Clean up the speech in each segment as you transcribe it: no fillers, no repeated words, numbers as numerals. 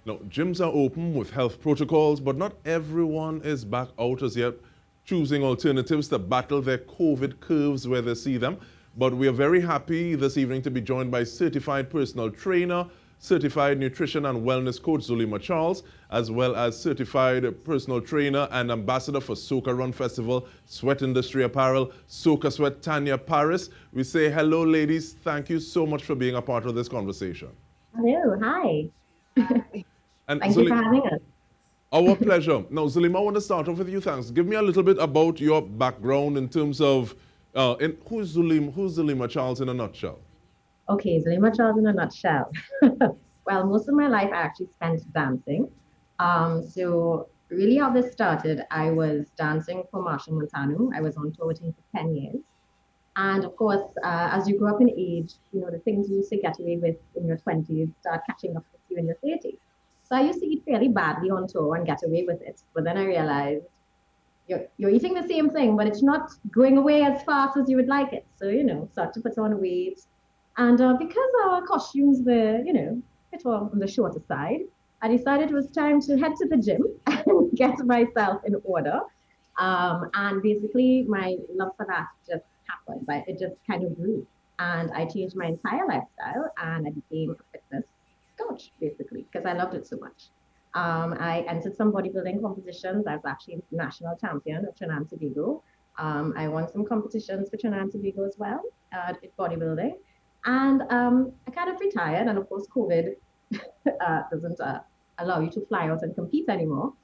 Now, gyms are open with health protocols, but not everyone is back out as yet, choosing alternatives to battle their COVID curves where they see them. But we are very happy this evening to be joined by certified personal trainer, certified nutrition and wellness coach Zulema Charles, as well as certified personal trainer and ambassador for Soca Run Festival, Sweat Industry Apparel, Soca Sweat, Tania Paris. We say hello, ladies. Thank you so much for being a part of this conversation. Hello, hi. And Thank you for having us. our pleasure. Now, Zulema, I want to start off with you. Thanks. Give me a little bit about your background in terms of who's Zulema Charles in a nutshell? Okay, Zulema Charles in a nutshell. Well, most of my life I actually spent dancing. So really how this started, I was dancing for Marshall Montano. I was on tour with him for 10 years. And of course, as you grow up in age, you know, the things you used to get away with in your 20s start catching up with you in your 30s. So I used to eat fairly badly on tour and get away with it. But then I realized you're eating the same thing, but it's not going away as fast as you would like it. So, you know, start to put on weight. And because our costumes were, you know, a bit on the shorter side, I decided it was time to head to the gym and get myself in order. And basically, my love for that just happened, but it just kind of grew. And I changed my entire lifestyle and I became a fitness coach, basically, because I loved it so much. I entered some bodybuilding competitions. I was actually national champion of Trinidad and Tobago. I won some competitions for Trinidad and Tobago as well in bodybuilding. And I kind of retired. And of course, COVID doesn't allow you to fly out and compete anymore.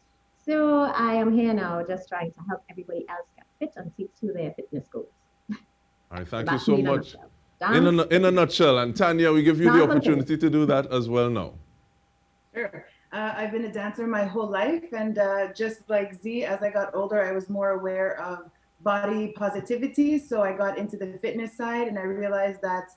So I am here now just trying to help everybody else get fit and see to their fitness goals. All right, thank you That's so me in a much. nutshell. In a nutshell, and Tanya, we give you the Dance and opportunity to do that as well now. Sure. I've been a dancer my whole life, and just like Z, as I got older, I was more aware of body positivity. So I got into the fitness side, and I realized that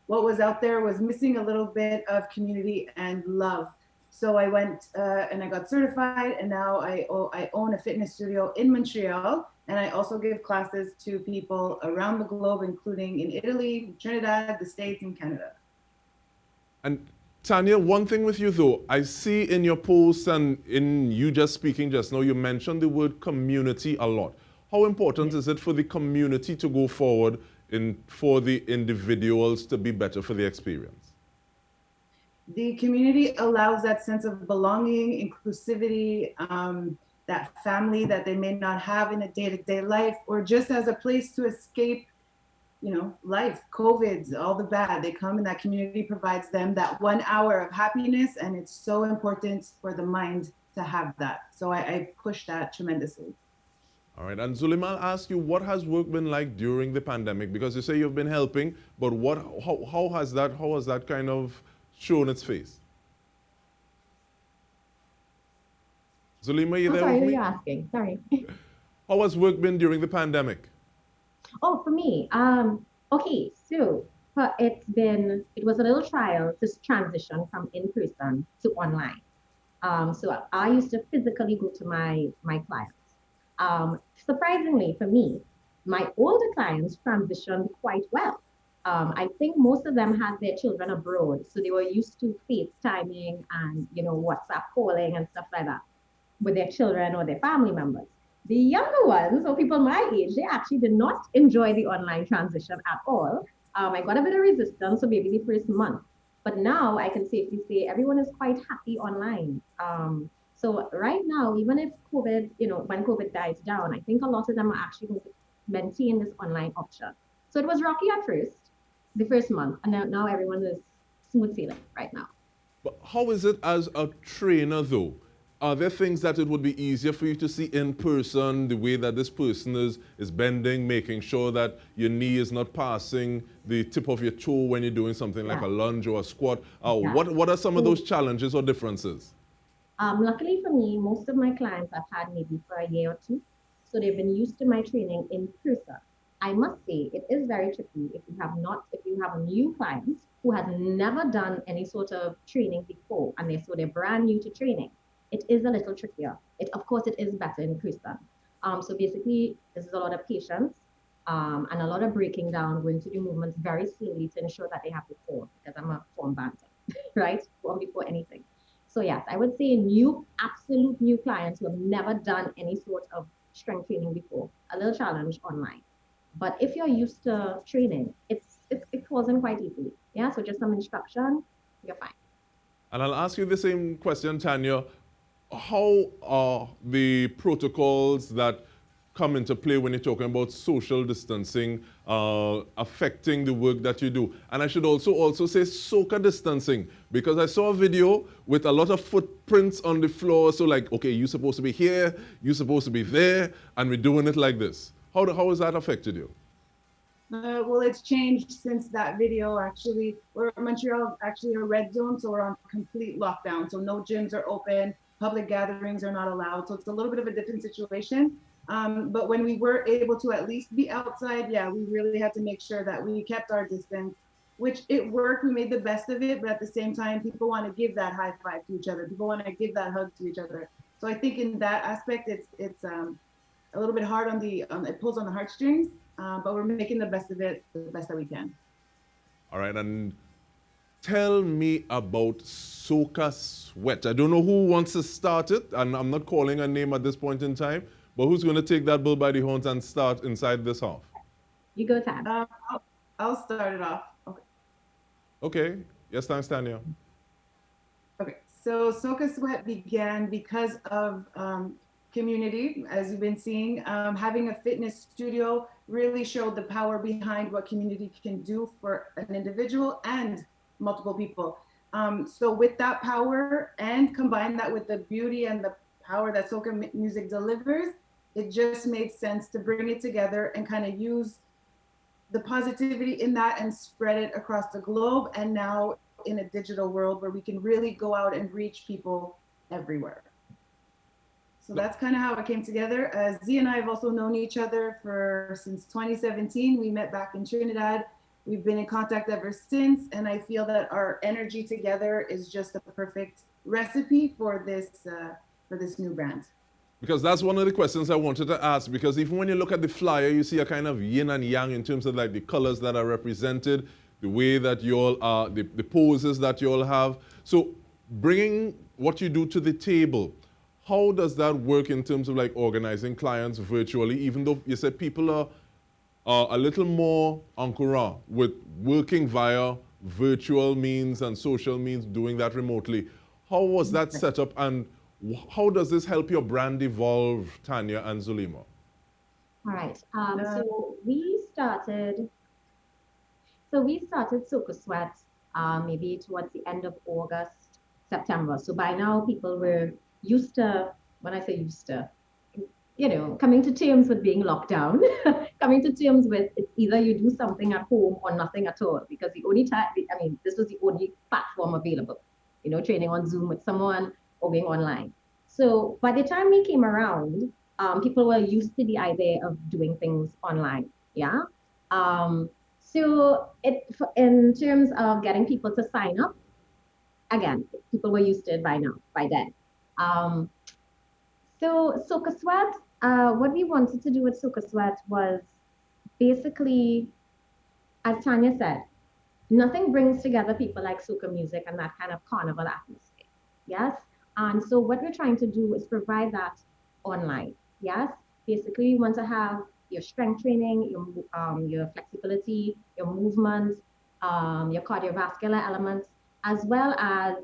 what was out there was missing a little bit of community and love. So I went and I got certified, and now I own a fitness studio in Montreal, and I also give classes to people around the globe, including in Italy, Trinidad, the States, and Canada. And Tanya, one thing with you though, I see in your posts and in you just speaking just now, you mentioned the word community a lot. How important is it for the community to go forward for the individuals to be better for the experience? The community allows that sense of belonging, inclusivity, that family that they may not have in a day-to-day life, or just as a place to escape, you know, life, COVID, all the bad. They come and that community provides them that 1 hour of happiness, and it's so important for the mind to have that. So I push that tremendously. All right, and Zulema, I'll ask you, what has work been like during the pandemic? Because you say you've been helping, but how has that kind of shown its face? Zulema, you I'm there sorry, with who are me? you asking? Sorry. How has work been during the pandemic? Oh, for me, okay, so it was a little trial to transition from in person to online. So I used to physically go to my clients. Surprisingly for me, my older clients transitioned quite well. I think most of them had their children abroad, so they were used to FaceTiming and you know WhatsApp calling and stuff like that with their children or their family members. The younger ones, or people my age, they actually did not enjoy the online transition at all. I got a bit of resistance, so maybe the first month. But now I can safely say everyone is quite happy online. So right now, even if COVID, you know, when COVID dies down, I think a lot of them are actually going to maintain this online option. So it was rocky at first, the first month, and now everyone is smooth sailing right now. But how is it as a trainer though? Are there things that it would be easier for you to see in person, the way that this person is bending, making sure that your knee is not passing the tip of your toe when you're doing something like Yeah, a lunge or a squat? yeah. What are some of So those challenges or differences? luckily for me, most of my clients I've had maybe for a year or two. So they've been used to my training in person. I must say it is very tricky if you have a new client who has never done any sort of training before and they're brand new to training. It is a little trickier. Of course it is better in person. So basically this is a lot of patience and a lot of breaking down, going through the movements very slowly to ensure that they have the form because I'm a form banter, right? Form before anything. So yes, I would say new, absolute new clients who have never done any sort of strength training before, a little challenge online. But if you're used to training, it falls in quite easily. Yeah, so just some instruction, you're fine. And I'll ask you the same question, Tanya. How are the protocols that come into play when you're talking about social distancing affecting the work that you do? And I should also say soca distancing, because I saw a video with a lot of footprints on the floor. So like, okay, you're supposed to be here, you're supposed to be there, and we're doing it like this. How has that affected you? Well, it's changed since that video. Actually, Montreal actually a red zone, so we're on complete lockdown. So no gyms are open, public gatherings are not allowed. So it's a little bit of a different situation. But when we were able to at least be outside, yeah, we really had to make sure that we kept our distance, which it worked. We made the best of it, but at the same time, people want to give that high five to each other. People want to give that hug to each other. So I think in that aspect, it's a little bit hard on the, it pulls on the heartstrings. But we're making the best of it, the best that we can. All right, and tell me about Soca Sweat. I don't know who wants to start it, and I'm not calling a name at this point in time, but who's going to take that bull by the horns and start inside this half? You go, Tam. I'll start it off. Okay. Okay. Yes, thanks, Tania. Okay, so Soca Sweat began because of community, as you've been seeing. Having a fitness studio really showed the power behind what community can do for an individual and multiple people. So with that power and combine that with the beauty and the power that soca music delivers, it just made sense to bring it together and kind of use the positivity in that and spread it across the globe. And now in a digital world where we can really go out and reach people everywhere. So that's kind of how it came together. Z and I have also known each other since 2017. We met back in Trinidad. We've been in contact ever since, and I feel that our energy together is just a perfect recipe for this new brand. Because that's one of the questions I wanted to ask, because even when you look at the flyer, you see a kind of yin and yang in terms of like the colors that are represented, the way that you all are, the poses that you all have. So bringing what you do to the table, how does that work in terms of like organizing clients virtually, even though you said people are a little more encouraged with working via virtual means and social means, doing that remotely. How was that set up, and how does this help your brand evolve, Tania and Zulema? All right. So we started Soca Sweat maybe towards the end of August, September. So by now people were used to, when I say used to, coming to terms with being locked down, coming to terms with it's either you do something at home or nothing at all, because the only time, this was the only platform available, training on Zoom with someone or being online. So by the time we came around, people were used to the idea of doing things online, yeah? So in terms of getting people to sign up, again, people were used to it by then. So Soca Sweat, what we wanted to do with Soca Sweat was basically, as Tania said, nothing brings together people like soca music and that kind of carnival atmosphere, yes? And so what we're trying to do is provide that online, yes? Basically, you want to have your strength training, your flexibility, your movements, your cardiovascular elements, as well as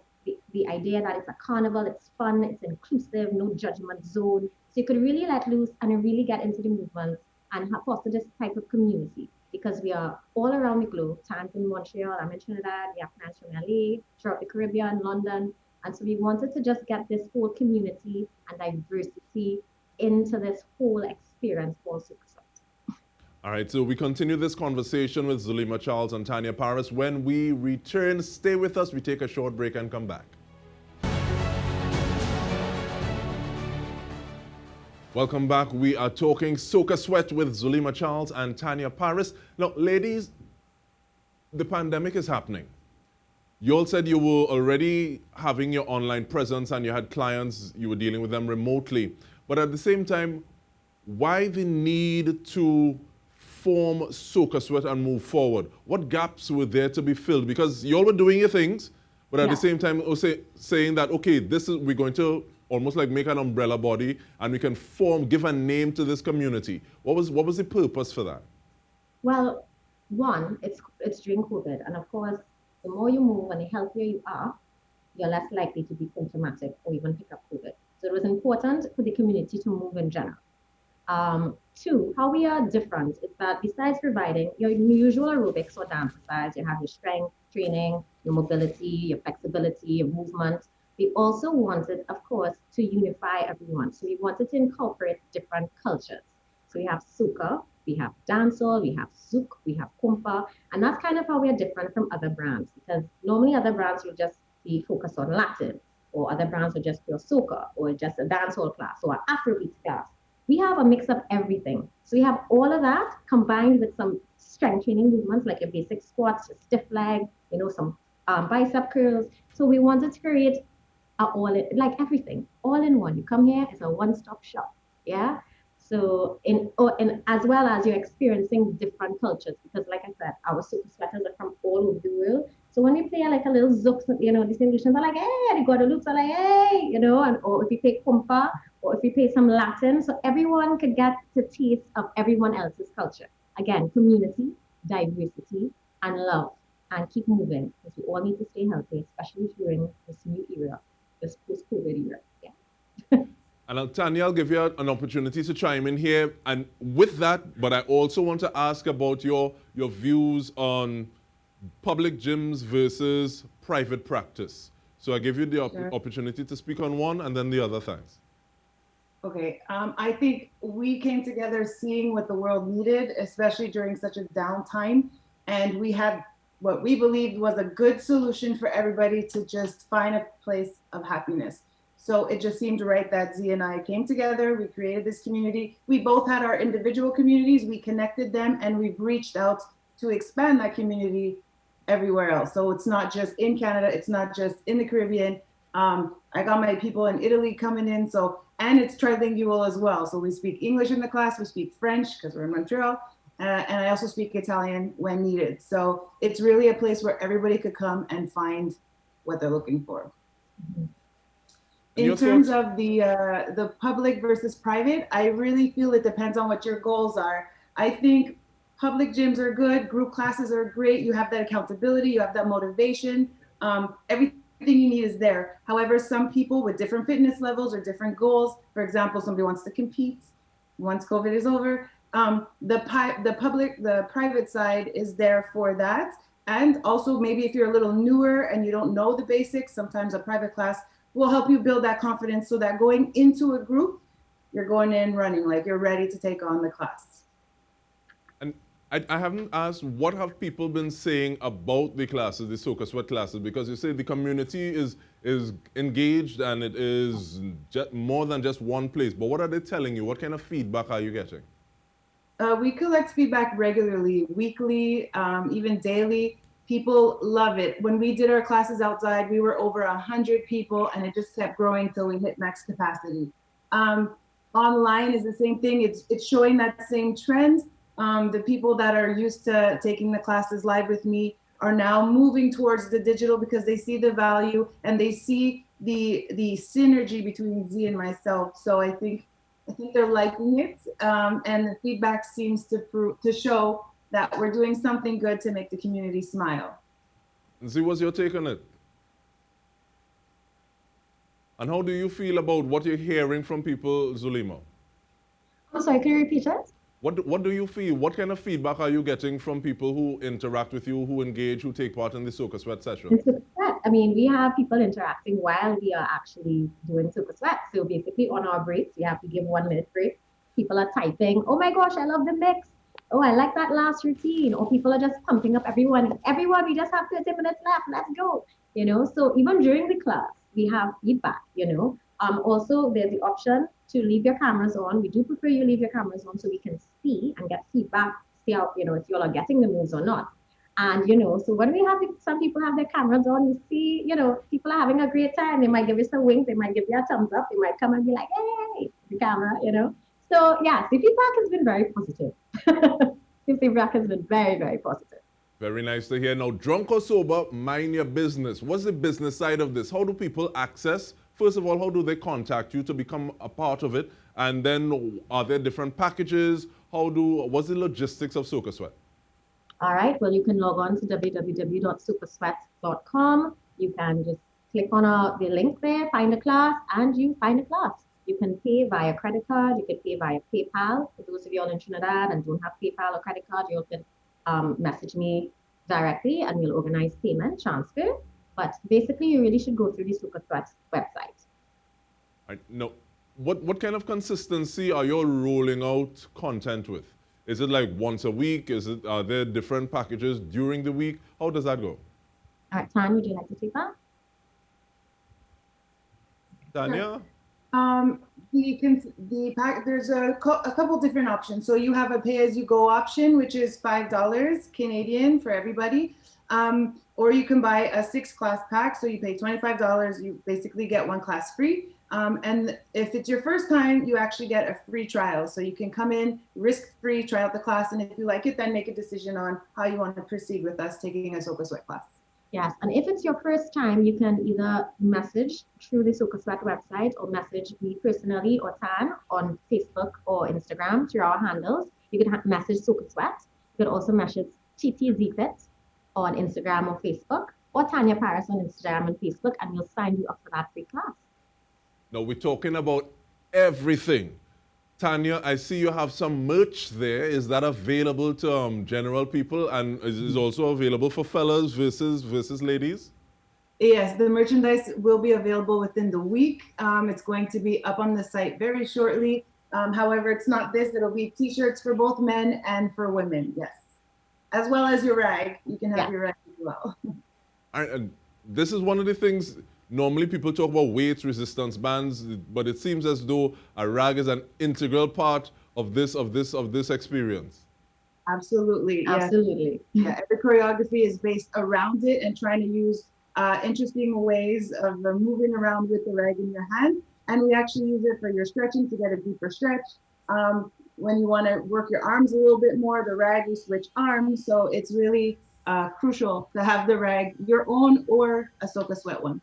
the idea that it's a carnival, it's fun, it's inclusive, no judgment zone. So you could really let loose and really get into the movements and foster this type of community, because we are all around the globe. Tan's in Montreal, I'm in Trinidad, we have clients from LA, throughout the Caribbean, London. And so we wanted to just get this whole community and diversity into this whole experience called Soca Sweat. All right, so we continue this conversation with Zulema Charles and Tania Paris. When we return, stay with us. We take a short break and come back. Welcome back. We are talking Soca Sweat with Zulema Charles and Tania Paris. Now, ladies, the pandemic is happening. You all said you were already having your online presence and you had clients, you were dealing with them remotely. But at the same time, why the need to form Soca Sweat and move forward? What gaps were there to be filled? Because you all were doing your things, but at Yeah. the same time also saying that, okay, this is, we're going to almost like make an umbrella body and we can give a name to this community. What was the purpose for that? Well, one, it's during COVID, and of course, the more you move and the healthier you are, you're less likely to be symptomatic or even pick up COVID. So it was important for the community to move in general. Two, how we are different is that besides providing your usual aerobics or dance exercise, you have your strength training, your mobility, your flexibility, your movement. We also wanted, of course, to unify everyone. So we wanted to incorporate different cultures. So we have soca, we have dancehall, we have zouk, we have compa, and that's kind of how we are different from other brands, because normally other brands will just be focused on Latin, or other brands are just pure soca, or just a dancehall class, or an Afrobeat class. We have a mix of everything. So we have all of that combined with some strength training movements like your basic squats, your stiff leg, some bicep curls. So we wanted to create like everything, all in one. You come here, it's a one-stop shop. Yeah. So and as well as you're experiencing different cultures, because like I said, our Soca Sweaters are from all over the world. So when we play like a little zouk, these Englishers are like, hey, the Guadeloupes are like, hey, or if we play compa, or if we play some Latin, so everyone could get the taste of everyone else's culture. Again, community, diversity, and love, and keep moving, because we all need to stay healthy, especially during this new era, this post-COVID era. Yeah. And Tanya, I'll give you an opportunity to chime in here. And with that, but I also want to ask about your views on public gyms versus private practice. So I give you the opportunity to speak on one and then the other. Thanks. Okay, I think we came together seeing what the world needed, especially during such a downtime. And we had what we believed was a good solution for everybody to just find a place of happiness. So it just seemed right that Z and I came together, we created this community. We both had our individual communities, we connected them, and we've reached out to expand that community everywhere else. So it's not just in Canada, it's not just in the Caribbean. I got my people in Italy coming in, and it's trilingual as well. So we speak English in the class, we speak French because we're in Montreal, and I also speak Italian when needed. So it's really a place where everybody could come and find what they're looking for. Mm-hmm. In terms of the public versus private, I really feel it depends on what your goals are. I think public gyms are good, group classes are great. You have that accountability, you have that motivation. Everything you need is there. However, some people with different fitness levels or different goals, for example, somebody wants to compete once COVID is over. The private side is there for that. And also maybe if you're a little newer and you don't know the basics, sometimes a private class will help you build that confidence so that going into a group, you're going in running, like you're ready to take on the class. And I haven't asked, what have people been saying about the classes, the Soca Sweat classes? Because you say the community is engaged and it is more than just one place. But what are they telling you? What kind of feedback are you getting? We collect feedback regularly, weekly, even daily. People love it. When we did our classes outside, we were over 100 people and it just kept growing till we hit max capacity. Online is the same thing. It's showing that same trend. The people that are used to taking the classes live with me are now moving towards the digital because they see the value and they see the synergy between Z and myself. So I think they're liking it. And the feedback seems to show that we're doing something good to make the community smile. Z, what's your take on it? And how do you feel about what you're hearing from people, Zulema? I'm sorry, can you repeat that? What do you feel? What kind of feedback are you getting from people who interact with you, who engage, who take part in the Soca Sweat session? I mean, we have people interacting while we are actually doing Soca Sweat. So basically on our breaks, we have to give 1 minute break. People are typing, oh my gosh, I love the mix. Oh, I like that last routine. Or people are just pumping up everyone. Everyone, we just have 30 minutes left. Let's go. So even during the class, we have feedback, Also, there's the option to leave your cameras on. We do prefer you leave your cameras on so we can see and get feedback, see how, if you all are getting the moves or not. And, so when we have some people have their cameras on, you see, people are having a great time. They might give you some winks. They might give you a thumbs up. They might come and be like, hey, the camera, So, yeah, the feedback has been very positive. The feedback has been very, very positive. Very nice to hear. Now, drunk or sober, mind your business. What's the business side of this? How do people access? First of all, how do they contact you to become a part of it? And then, are there different packages? What's the logistics of Soca Sweat? All right. Well, you can log on to www.sokasweat.com. You can just click on the link there, find a class, and you find a class. You can pay via credit card. You can pay via PayPal. For those of you all in Trinidad and don't have PayPal or credit card, you can message me directly and we'll organize payment transfer. But basically, you really should go through the Soca Sweat website. Now, what kind of consistency are you rolling out content with? Is it like once a week? Are there different packages during the week? How does that go? All right, Tanya, would you like to take that? Tanya? There's a couple different options. So you have a pay-as-you-go option, which is $5 Canadian for everybody. Or you can buy a 6-class pack. So you pay $25. You basically get 1 class free. And if it's your first time, you actually get a free trial. So you can come in, risk-free, try out the class. And if you like it, then make a decision on how you want to proceed with us taking a Soca Sweat class. Yes, and if it's your first time, you can either message through the Soca Sweat website or message me personally or Tan on Facebook or Instagram through our handles. You can message Soca Sweat. You can also message TTT on Instagram or Facebook, or Tania Paris on Instagram and Facebook, and we'll sign you up for that free class. Now, we're talking about everything. Tanya, I see you have some merch there. Is that available to general people, and is also available for fellas versus ladies? Yes, the merchandise will be available within the week. It's going to be up on the site very shortly. However, it's not this. It'll be t-shirts for both men and for women, yes. As well as your rag. You can have your rag as well. And this is one of the things. Normally people talk about weights, resistance bands, but it seems as though a rag is an integral part of this experience. Absolutely. Absolutely. Yeah, every choreography is based around it and trying to use interesting ways of moving around with the rag in your hand. And we actually use it for your stretching to get a deeper stretch. When you want to work your arms a little bit more, the rag, you switch arms. So it's really crucial to have the rag, your own or a Soca Sweat one.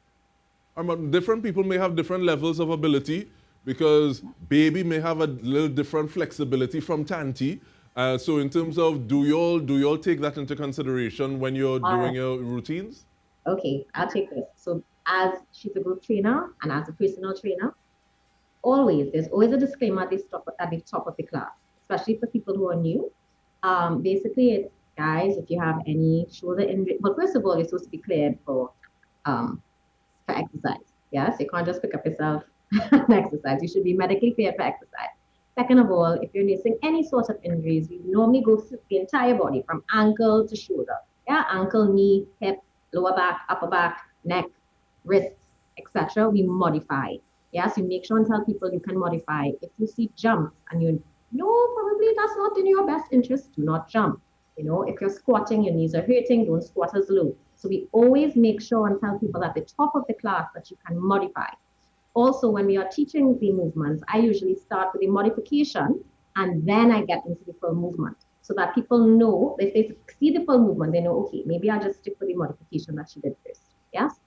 Different people may have different levels of ability, because baby may have a little different flexibility from Tanti. So in terms of, do you all take that into consideration when you're doing your routines? Okay, I'll take this. So as she's a group trainer and as a personal trainer, there's always a disclaimer at the top of the class, especially for people who are new. Basically, it's, guys, if you have any shoulder injury, but first of all, you're supposed to be cleared for exercise. Yes, you can't just pick up yourself and exercise. You should be medically cleared for exercise. Second of all, if you're noticing any sort of injuries, we normally go through the entire body from ankle to shoulder. Yeah, ankle, knee, hip, lower back, upper back, neck, wrists, etc. We modify. Yeah, so make sure and tell people you can modify. If you see jumps and you know probably that's not in your best interest, do not jump. You know, if you're squatting, your knees are hurting, don't squat as low. So we always make sure and tell people at the top of the class that you can modify. Also, when we are teaching the movements, I usually start with the modification and then I get into the full movement, so that people know, if they see the full movement, they know, okay, maybe I'll just stick with the modification that she did first. Yes?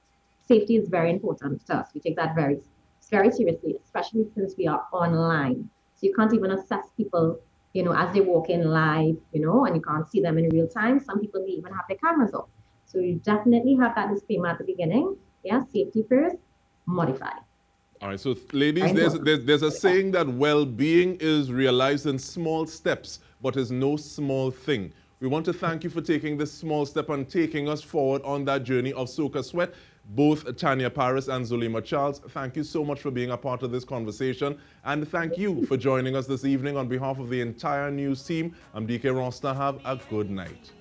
Safety is very important to us. We take that very, very seriously, especially since we are online. So you can't even assess people, you know, as they walk in live, you know, and you can't see them in real time. Some people may even have their cameras off. So you definitely have that disclaimer at the beginning. Yeah, safety first, modify. All right, so ladies, there's a saying that well-being is realized in small steps, but is no small thing. We want to thank you for taking this small step and taking us forward on that journey of Soca Sweat. Both Tania Paris and Zulema Charles, thank you so much for being a part of this conversation. And thank you for joining us this evening. On behalf of the entire news team, I'm DK Roster. Have a good night.